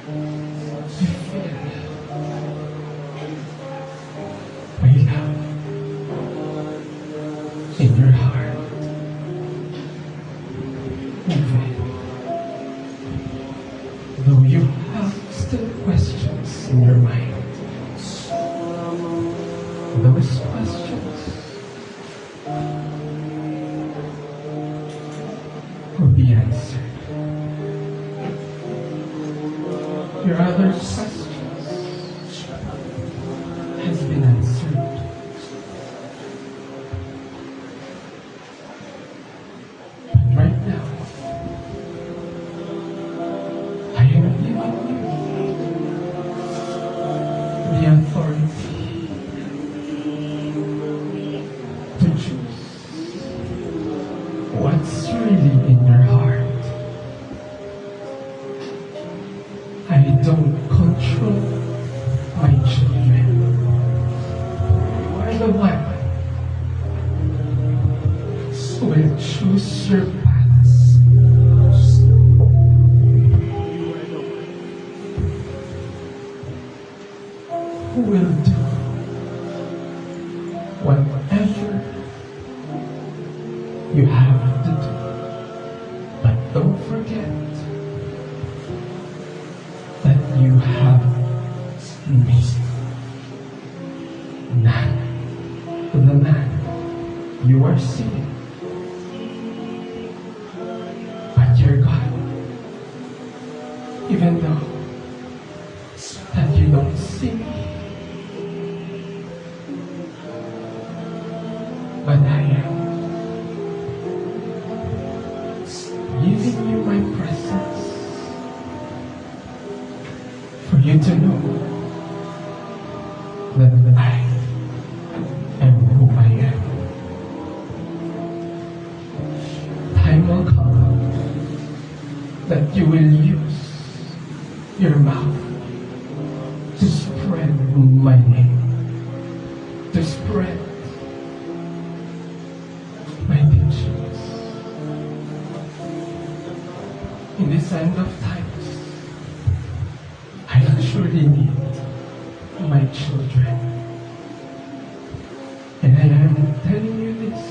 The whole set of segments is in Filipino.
You feel my love in your heart. Even though you have still questions in your mind, those questions will be answered. Your other questions has been answered. But right now, I am giving you the authority to choose what's really in your heart. I don't control my children. You are the one who will choose your paths. Who will do whatever you have to do. But don't forget that you have me, not the man you are seeing, but your God. Even though that you don't see me, but I am giving you my presence for you to know that I am who I am. Time will come that you will use your mouth to spread my name, to spread my teachings. In this end of times, I surely need my children. And I am telling you this.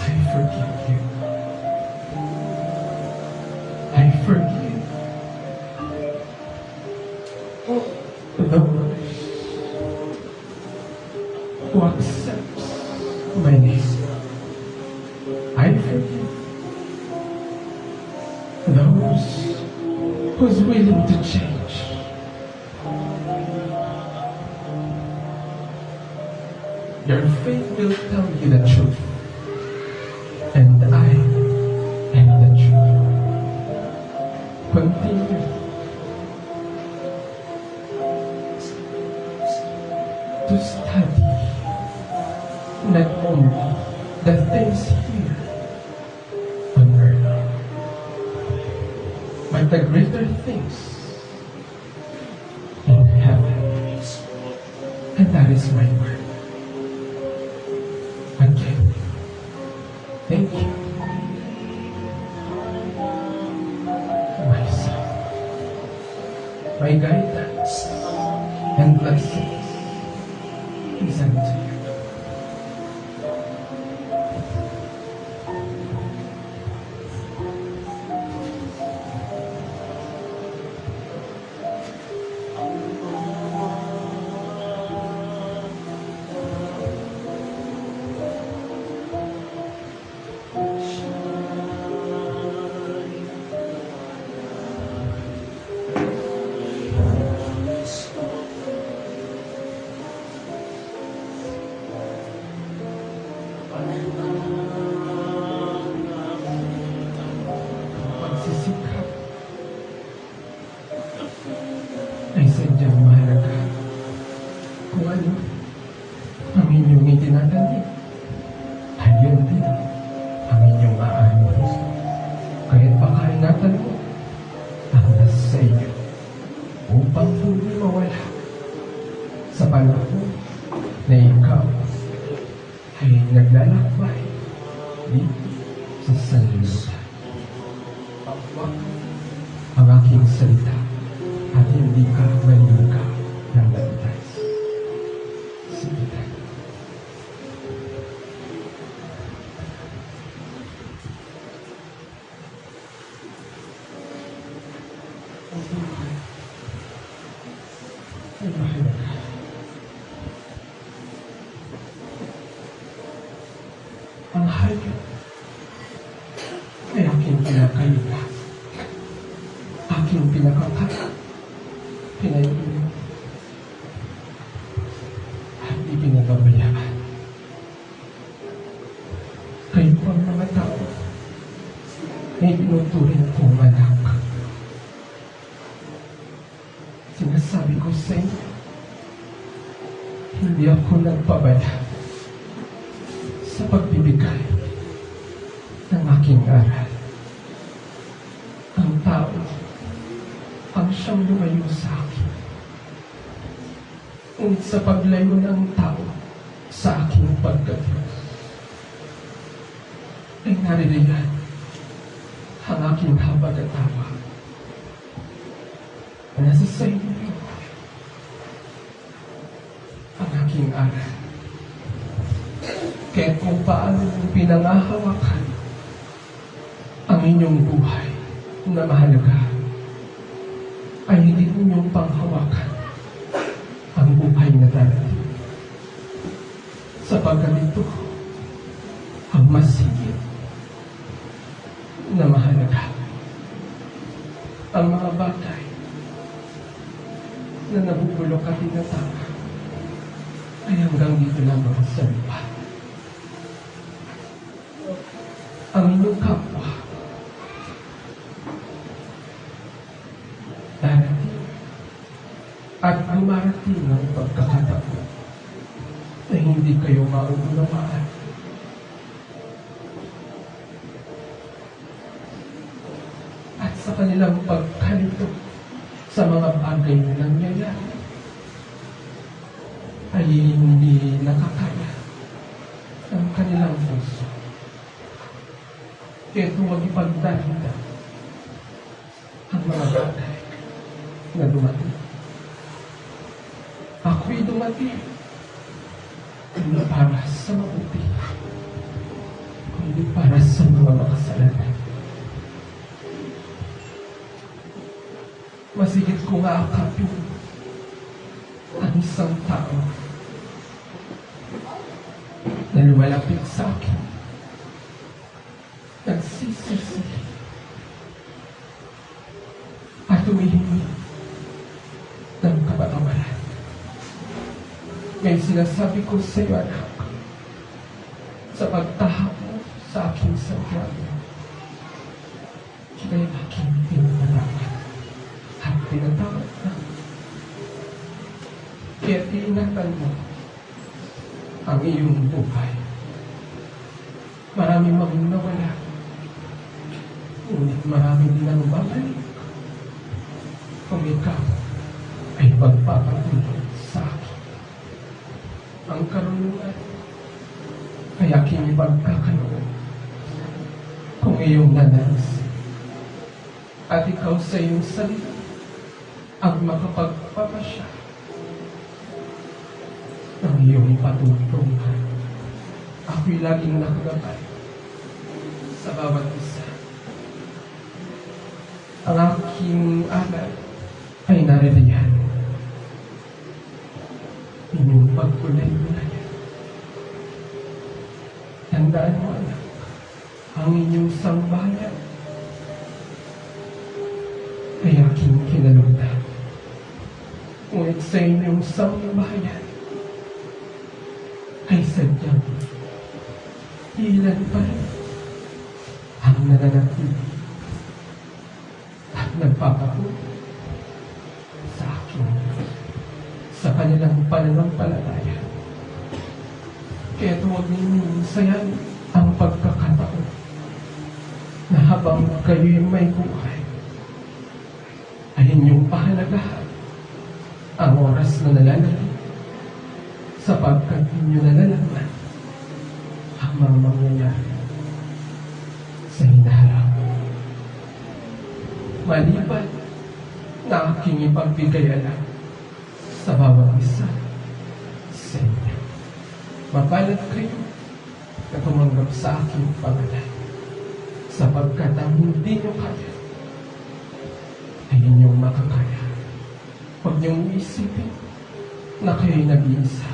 I forgive you. I forgive those who accepts my name. I forgive those who's willing to change. Your faith will tell you the truth, and I am the truth. Continue to study not only the things here on earth, but the greater things in heaven. And that is my word. Again, thank you, my son. My guidance and blessings is unto you. Pagsisikap ay sadyang mahalaga kung ano ang inyong itinatanim. Ayun din ang inyong aanin. Kaya't pakaingatan mo ang nasa sa iyo upang hindi mawala sa panahon na ikaw ay naglalakbay dito sa sanlibutan. Ang aking salita at hindi ka manimuka ng baptize. Sige tayo. Ang buhay ay mahalaga. Ang hayop ay aking pinakaiba. Aking pinakakaya. Pinaiulit. At ipinababayaan. Kayo ang mga tao ay pinuturing kong anak. Sinasabi ko sa inyo, hindi ako nagpabaya sa pagbibigay ng aking aral. Ang tao ang siyang lumayo sa akin. Ngunit sa paglayo ng tao sa aking pagkatiyos, ay naririyan ang aking habag at tawa. Nasa sa inyo ang aking aral. Kaya kung paano pinangahawakan ang inyong buhay na mahalaga, ay hindi ninyong panghawakan ang buhay na darating. Sapagkat ito ang mas higit na mahalaga. Ang mga bagay na nabubulok at tinatama ay hanggang dito lamang sa lupa. Ang inyong kapwa darating at dumarating ang pagkakataon na hindi kayo mauunawaan. At sa kanilang pagkalito sa mga bagay na nangyayari ay hindi nakakaya ang kanilang puso. Kaya huwag ipagdahida ang mga bagay na dumating. Ako'y dumating hindi para sa mabuti, kundi para sa mga makasalanan. Masigit ko nga akapin ang isang tao na lumalapit sa akin, nagsisisi at humihingi ng kapatawaran. Ngayon sinasabi ko sa iyo, anak, sa pagtahak mo sa aking santuario, ika'y aking pinatawad at pinatawad na. Kaya tiingatan mo ang iyong buhay. Maraming nawala, ngunit marami din ang babalik kung ikaw ay magpapatuloy sa akin. Ang karunungan ay aking ipagkakaloon kung iyong nanansin. At ikaw sa iyong salita ang makapagpapasya ng iyong patutungan. Ako'y laging nakagabay sa bawat isa. Ang aking aral ay naririyan. Inyong pagkulay-kulay. Tandaan mo, anak, ang inyong sambahayan ay aking kinalugdan. Ngunit sa inyong sambahayan ay sadyang ilan pa rin ang nananatili at nagpapabuti sa akin sa kanilang pananampalataya. Kaya huwag ninyong sayang ang pagkakataon na habang kayo'y may buhay ay inyong pahalagahan ang oras na nalalaman, sapagkat inyo nalalaman ang mga mangyayari sa hinaharap. Maliban na aking ipagbigay alam sa bawat isa sa inyo. Mapalad kayo na tumanggap sa aking pangalan, sapagkat ang hindi nyo kaya ay inyong makakaya. Huwag niyong isipin na kayo'y nag-iisa.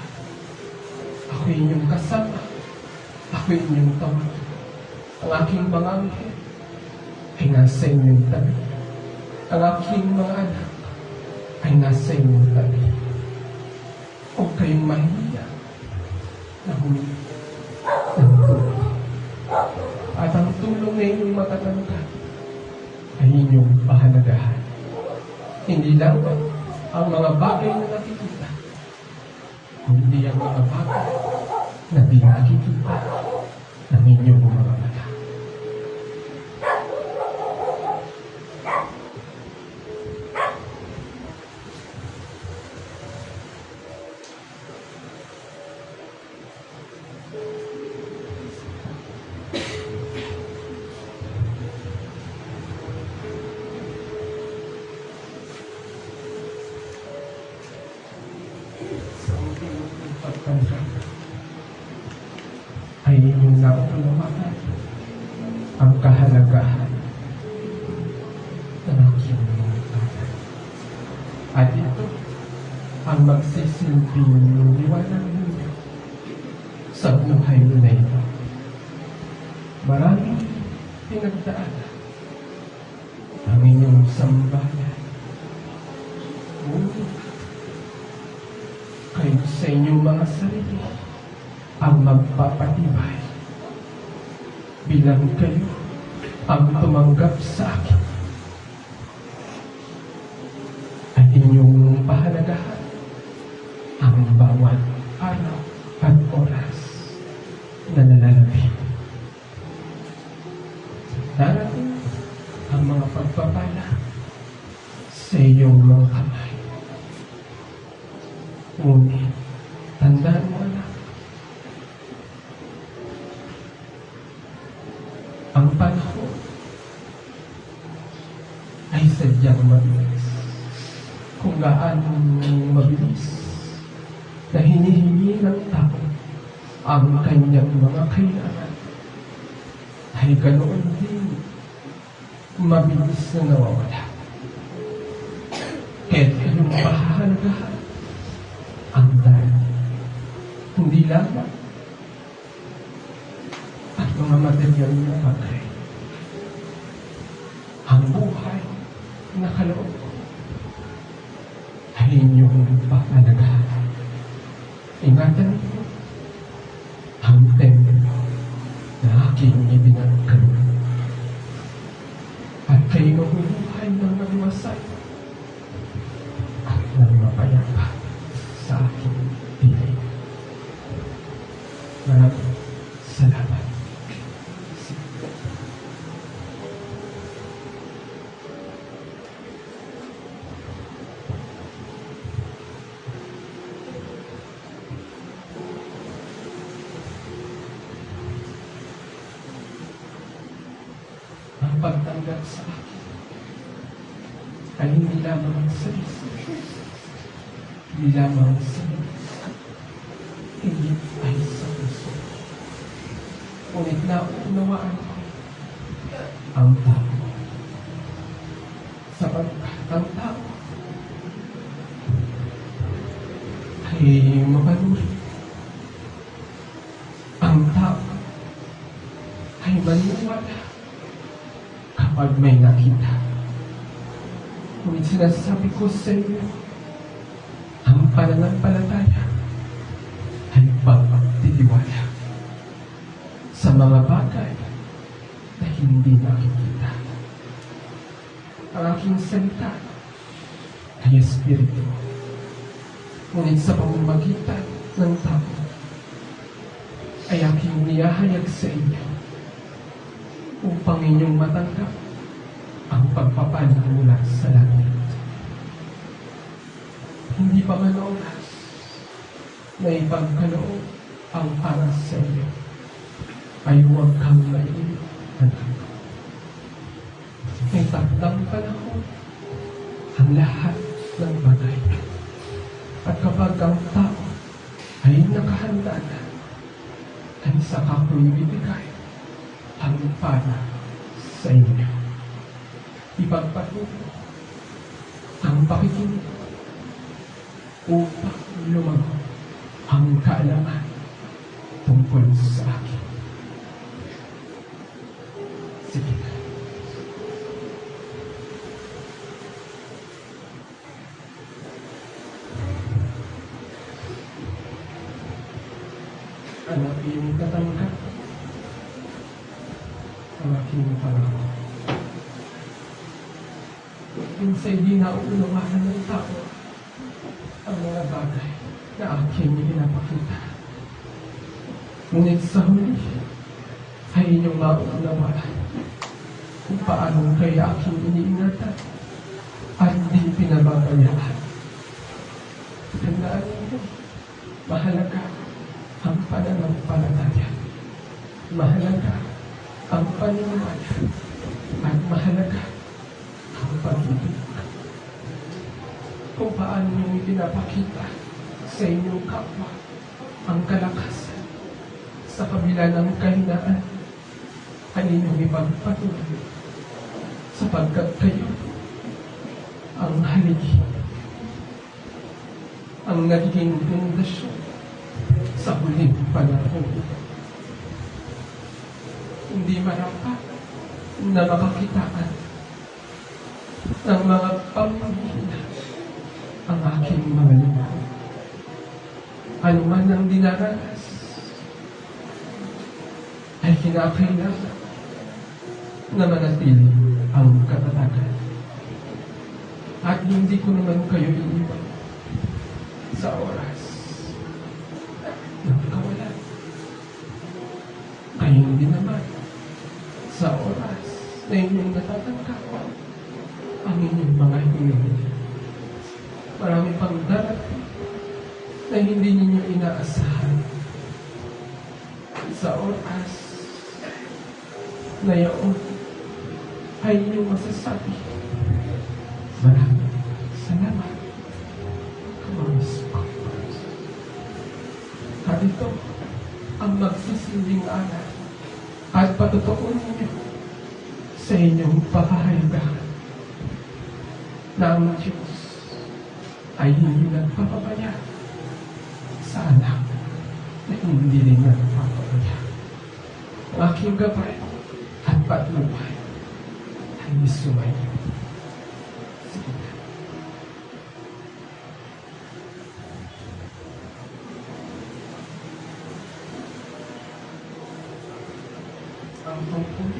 Ako'y inyong kasama. Ako'y inyong tawag. Ang aking mga anghel ay nasa inyong tabi. Ang aking mga anak ay nasa inyong tabi. Huwag kayong mahiya na humingi ng tulong. At ang tulong na inyong matatanggap ay inyong pahalagahan. Hindi lang ang mga bagay na nakikita, kundi ang mga bagay na di nakikita ng inyong mga mata. Ay inyong naunawaan ang kahalagahan ng aking pangalan. At ito ang magsisilbing liwanag ninyo sa buhay na ito. Maraming pinagdaanan ang inyong sambayan. Ngunit kayo sa inyong mga sarili ang magpapatibay bilang kayo ang tumanggap sa akin at inyong pahalagahan ang bawat araw at oras na nalalapit. Darating ang mga pagpapala sa iyong mga kamay. Ngunit tandaan mo na ang panahon ay sadyang mabilis. Kung gaano mabilis na hinihingi ng tao ang kanyang mga kailangan, ay ganoon din mabilis na nawawala. Kaya't kayong pahahalagahan ang dahil hindi lamang at mga material na bagay. Ang buhay na kaloob ay inyong pahalagahan. Ingatan niyo ang templo na aking ibinagkaloob. At kayo mabubuhay ng nagmasay at ng mapayapa sa aking piling. Maraming salamat. Ang pagtanggap sa akin ay hindi lamang sa isip, hindi lamang sa hindi ay sa puso. Ngunit naunawaan ko ang tao. Sapagkat ang tao ay mapanuri. Ang tao ay maniwala kapag may nakita. Ngunit sinasabi ko sa iyo, ang pananampalataya ay pagtitiwala sa mga bagay na hindi nakikita. Ang aking salita ay espiritu. Ngunit sa pamamagitan ng tao ay aking niyahayag sa inyo upang inyong matanggap ang pagpapala mula sa langit. Hindi pa man oras na ipagkaloob ang para sa iyo, ay huwag kang mainit, anak. May takdang panahon ang lahat ng bagay. At kapag ang tao ay nakahanda na, ay saka ko'y bibigay ang para sa inyo. Ipagpatuloy ang pakikinig upang lumago ang kaalaman tungkol sa akin. Sige na. Ang iyong katanggap, ang aking pangako. Minsa'y di nauunawaan ng tao ang mga bagay na aking pinapakita. Ngunit sa huli ay inyong mauunawaan kung paano kaya aking iniingatan at di pinababayaan. Tandaan ninyo, mahalaga ang pananampalataya. Mahalaga ang paniniwala at mahalaga ang pag-ibig. Kung paano nyo ipinapakita sa inyong kapwa ang kalakasan sa kabila ng kahinaan ay inyong ipagpatuloy sapagkat kayo ang haligi, ang nagiging pundasyon sa huling panahon. Hindi marapat na makakitaan ng mga pamamagitan ang aking mga lingkod. Ano man ang dinaranas ay kinakailangan na manatili ang katatagan. At hindi ko naman kayo iiwan sa oras ng kawalan. Ngayon din naman sa oras na inyong natatanggap ang inyong mga hinihingi. Marami pang darating na hindi ninyo inaasahan. Sa oras na yaon ay inyong masasabi, maraming salamat, Kamis ko. At ito ang magsisilbing aral at patutuon ninyo sa inyong pakahalagahan na ang Diyos ay hindi nagpapabaya sa anak na hindi rin nagpapabaya. Ang aking gabay at patnubay ay sumayo. Sige na. Ang tungkol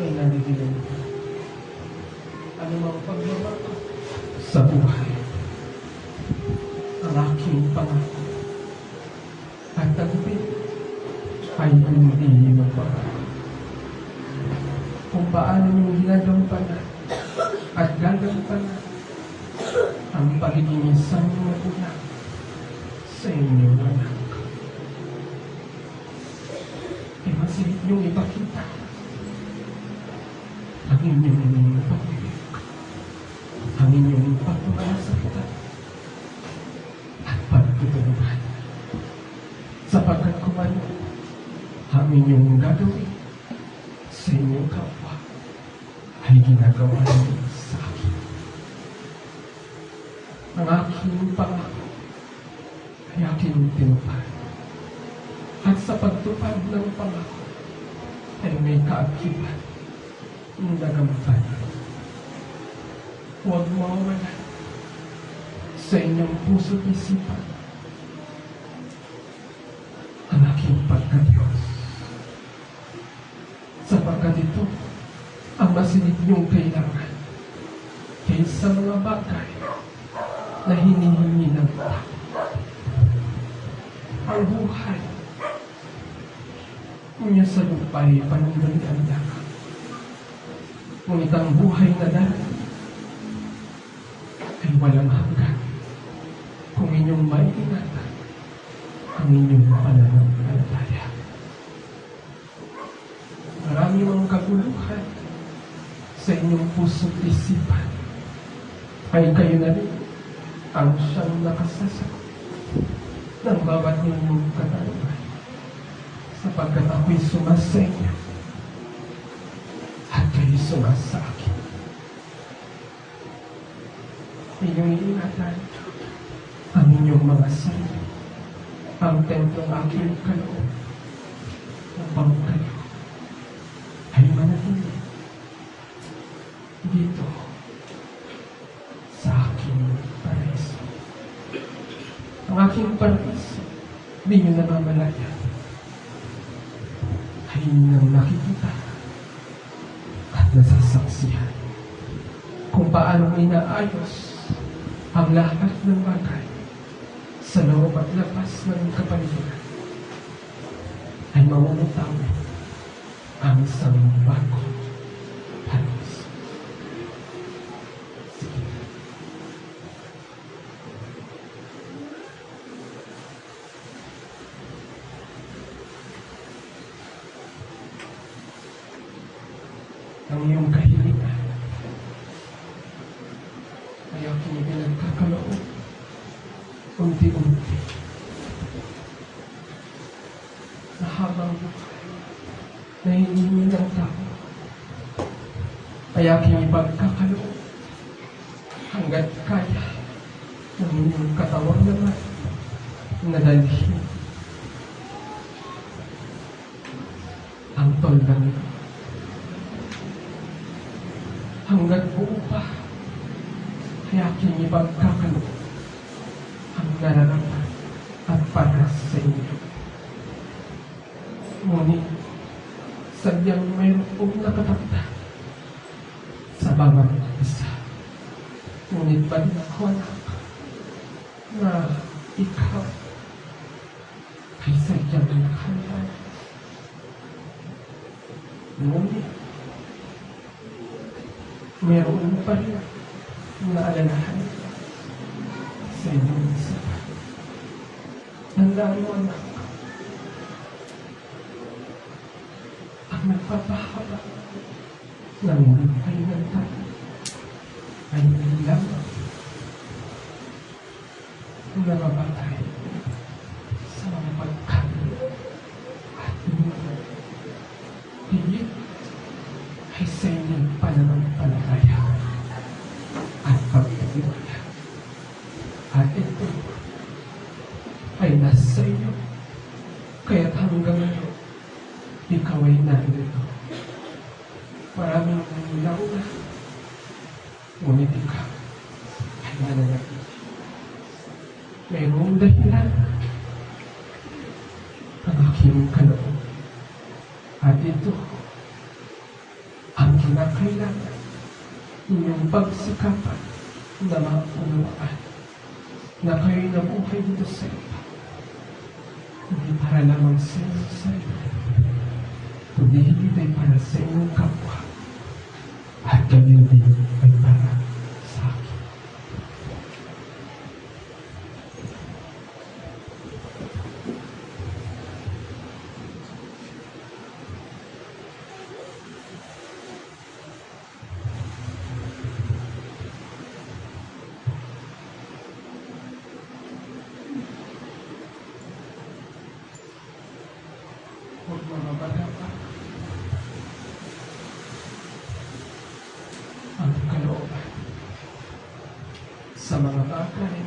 ay naridinig ko. Ano mang pagbabago sa buhay, ang aking pangako at tagumpin ay hindi magbabago. Kung paano niyong ginagampanan at gagampanan ang pagiging isang magulang sa inyong anak. Imasigit niyong ipakita ang inyong pag-ibig, ang inyong pagmamalasaktan at pagtutulungan. Sapagkat kung ano ang inyong gagawin sa inyong kapwa ay ginagawa niyo sa akin. Ang aking pangako ay aking tinupad. At sa pagtupad ng pangako ay may kaakibat ng nagampanan. Huwag mawawalan sa inyong puso't isipan ang aking pagkadiyos. Sapagkat ito ang masilip niyong kailangan kaysa mga bagay na hinihingi ng tao. Ang buhay niya sa lupa ay panandalian lamang. Ngunit ang buhay na darating ay walang hanggan kung inyong maiingatan ang inyong pananampalataya. Marami mang kaguluhan sa inyong puso't isipan ay kayo na rin ang siyang nakasasagot ng bawat ninyong katanungan, sapagkat ako'y sumasa inyo at kayo sumasa akin. Inyong iingatan ang inyong mga sarili, ang templong aking kaloob, upang kayo ay manatili dito sa aking paraiso. Ang aking paraiso, di nyo namamalayan, ay inyong nakikita at nasasaksihan kung paano inaayos ang lahat ng bagay sa loob at labas ng kapaligiran, ay mamumutawin ang isang bagong paraiso. Sige. Ang iyong kahilingan ay aking pinagkakaloob unti-unti na habang buhay na hinihingi ng tao ay aking ipagkakaloob hanggat kaya ng inyong katawan naman na dalhin ang toldang ito hanggat buo pa ay aking ipagkakaloob ang nararapat at para sa inyo. Ngunit, sadyang mayroong nakatakda sa bawat isa. Ngunit ba din ako, anak, na ikaw ay sadyang nakahanda. Ngunit, mayroon pa rin naalalahan sa inyong isa. Tandaan mo, anak, ang nagpapahaba ng buhay ng tao ay hindi lamang namamatay sa mga pagkain at inuman. Higit ay sa inyong pananampalataya at pagtitiwala. At ito ay nasa iyo, kaya't hanggang ngayon, ikaw ay narito. Maraming nangilaw na, ngunit ikaw ay nananatili. Mayroong dahilan ang aking kaloob. At ito ang kinakailangan inyong pagsikapan na maunawaan na kayo'y nabuhay dito sa iba. Hindi para lamang sa inyong sarili, kundi hindi ay para sa inyong kapwa, at gayon din ay para sa akin. Huwag mamabala pa ang kalooban sa mga bagay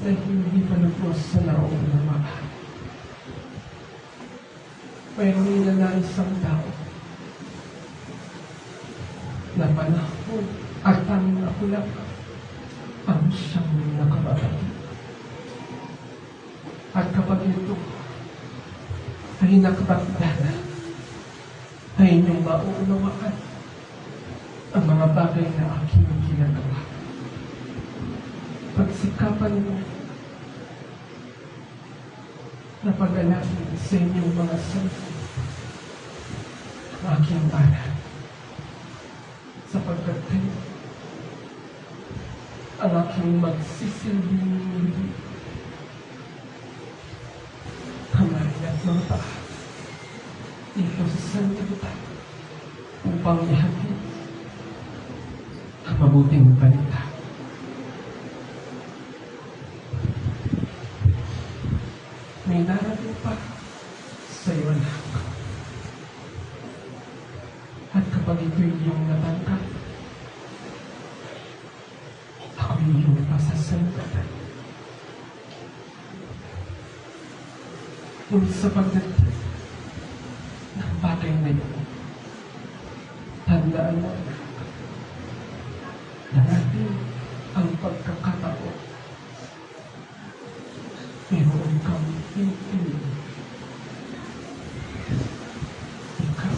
na hindi pa lubos sa naunawaan. Mayroong ninanais ang tao na panahon at tanging ako lang ang siyang nakababati. At kapag ito ay nakabagdana, ay inyong mauunawaan ang mga bagay na aking ginagawa. Pagsikapan mo na pag-alagin sa inyong mga sarili ang aking aral, sapagkat kayo ang aking magsisilbing hindi kamay at mga paa dito sa sanlibutan upang ihatid ang mabuting balita. May darating pa sa iyo, anak. At kapag ito'y iyong natanggap, ako'y iyong pasasalamatan. Ngunit sapagkat ng bagay na ito, tandaan mo, anak, darating ang pagkakataon. Meron kang pinipili. Ikaw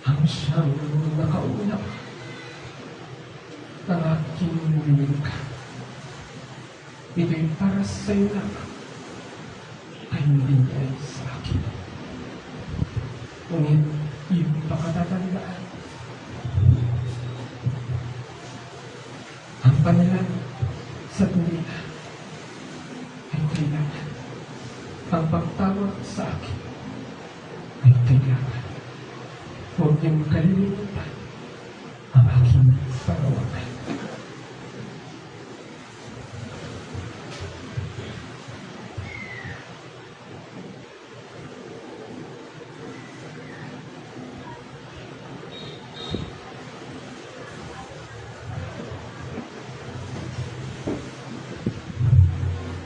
ang siyang nakaulap ng aking winika. Ito'y para sa iyo lang, ay hindi ay sa akin. Ngunit iyong pakatatandaan, ang panahon sa tuwina ay kailangan. Ang pagtawag sa akin ay kailangan. Huwag niyong kalilimutan ang aking panawagan.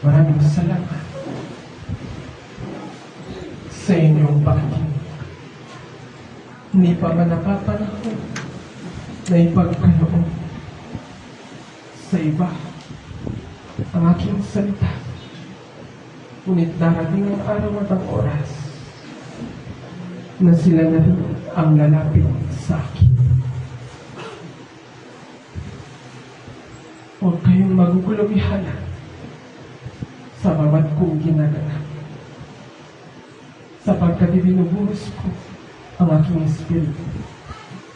Maraming salamat sa inyong pakikinig. Hindi pa man napapanahon na ipagkaloob sa iba ang aking salita. Ngunit darating ang araw at ang oras na sila na rin ang lalapit sa akin. Huwag kayong magugulubihala sa bawat kong ginagawa, sapagkat ibinubuhos ko ang aking espiritu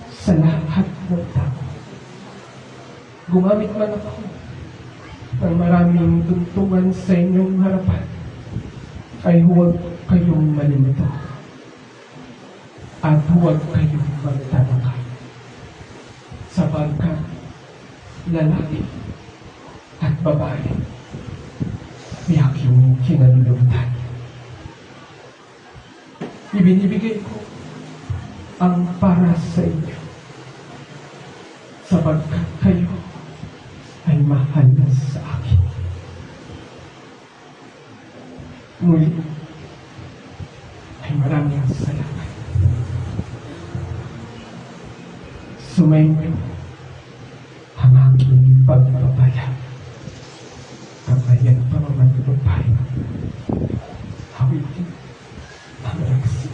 sa lahat ng tao. Gumamit man ako ng maraming tuntungan sa inyong harapan, ay huwag kayong malimito at huwag kayong magtataka, sapagkat lalaki at babae may aking kinalulugtan. Ibinibigay ko ang para sa inyo, sapagkat kayo ay mahal sa akin. Muli ay maraming salamat. Sumainyo ang aking pagpapala. Kabayan pa naman ito tayo. Hawitin ang aksi.